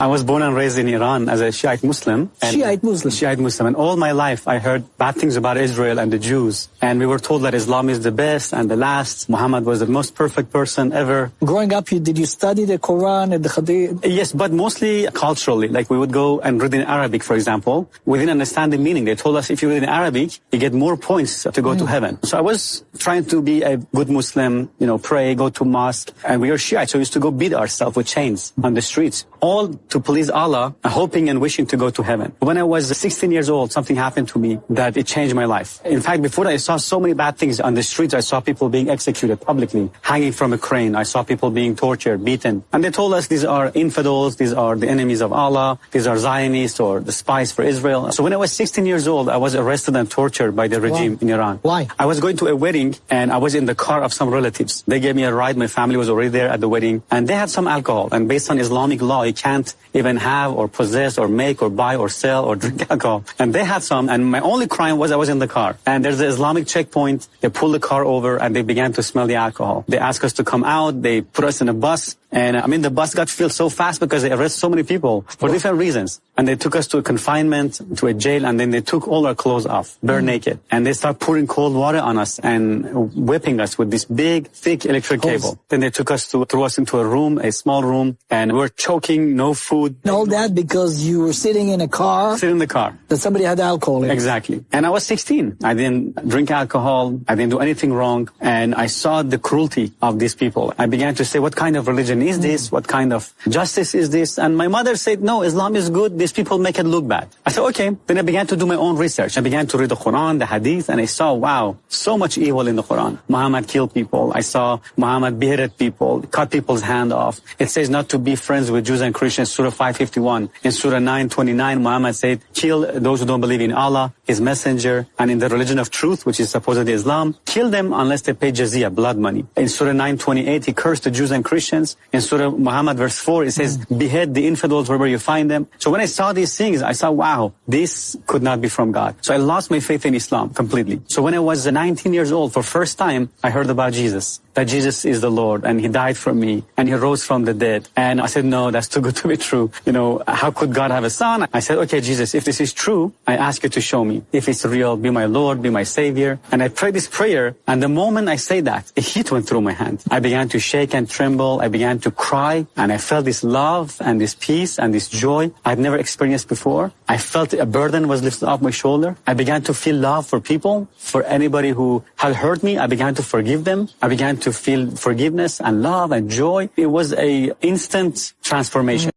I was born and raised in Iran as a Shiite Muslim. Shiite Muslim? Shiite Muslim. And all my life I heard bad things about Israel and the Jews. And we were told that Islam is the best and the last. Muhammad was the most perfect person ever. Growing up, did you study the Quran and the Hadith? Yes, but mostly culturally. Like we would go and read in Arabic, for example. We didn't understand the meaning. They told us if you read in Arabic, you get more points to go to heaven. So I was trying to be a good Muslim, pray, go to mosque. And we were Shiite, so we used to go beat ourselves with chains on the streets. All to please Allah, hoping and wishing to go to heaven. When I was 16 years old, something happened to me that it changed my life. In fact, before that, I saw so many bad things on the streets. I saw people being executed publicly, hanging from a crane. I saw people being tortured, beaten. And they told us these are infidels, these are the enemies of Allah, these are Zionists or the spies for Israel. So when I was 16 years old, I was arrested and tortured by the regime in Iran. Why? I was going to a wedding and I was in the car of some relatives. They gave me a ride. My family was already there at the wedding. And they had some alcohol. And based on Islamic law, you can't even have or possess or make or buy or sell or drink alcohol. And they had some. And my only crime was I was in the car. And there's the Islamic checkpoint. They pulled the car over and they began to smell the alcohol. They asked us to come out. They put us in a bus. And the bus got filled so fast because they arrested so many people for different reasons. And they took us to a confinement, to a jail, and then they took all our clothes off, bare naked. And they started pouring cold water on us and whipping us with this big, thick electric cable. Then they threw us into a room, a small room, and we were choking, no food. And all that because you were sitting in a car? Sitting in the car. That somebody had alcohol in it. Exactly. And I was 16. I didn't drink alcohol. I didn't do anything wrong. And I saw the cruelty of these people. I began to say, what kind of religion is this? What kind of justice is this? And my mother said, no, Islam is good. These people make it look bad. I said, okay. Then I began to do my own research. I began to read the Quran, the Hadith, and I saw, wow, so much evil in the Quran. Muhammad killed people. I saw Muhammad beheaded people, cut people's hand off. It says not to be friends with Jews and Christians, Surah 551. In Surah 929, Muhammad said, kill those who don't believe in Allah, His messenger, and in the religion of truth, which is supposedly Islam. Kill them unless they pay jizya, blood money. In Surah 928, he cursed the Jews and Christians. In Surah Muhammad verse 4, it says, behead the infidels wherever you find them. So when I saw these things, I saw, wow, this could not be from God. So I lost my faith in Islam completely. So when I was 19 years old, for first time, I heard about Jesus, that Jesus is the Lord, and He died for me, and He rose from the dead. And I said, no, that's too good to be true. How could God have a son? I said, okay, Jesus, if this is true, I ask you to show me. If it's real, be my Lord, be my Savior. And I prayed this prayer, and the moment I say that, a heat went through my hand. I began to shake and tremble. I began to cry, and I felt this love and this peace and this joy I've never experienced before. I felt a burden was lifted off my shoulder. I began to feel love for people, for anybody who had hurt me. I began to forgive them. I began to feel forgiveness and love and joy. It was an instant transformation.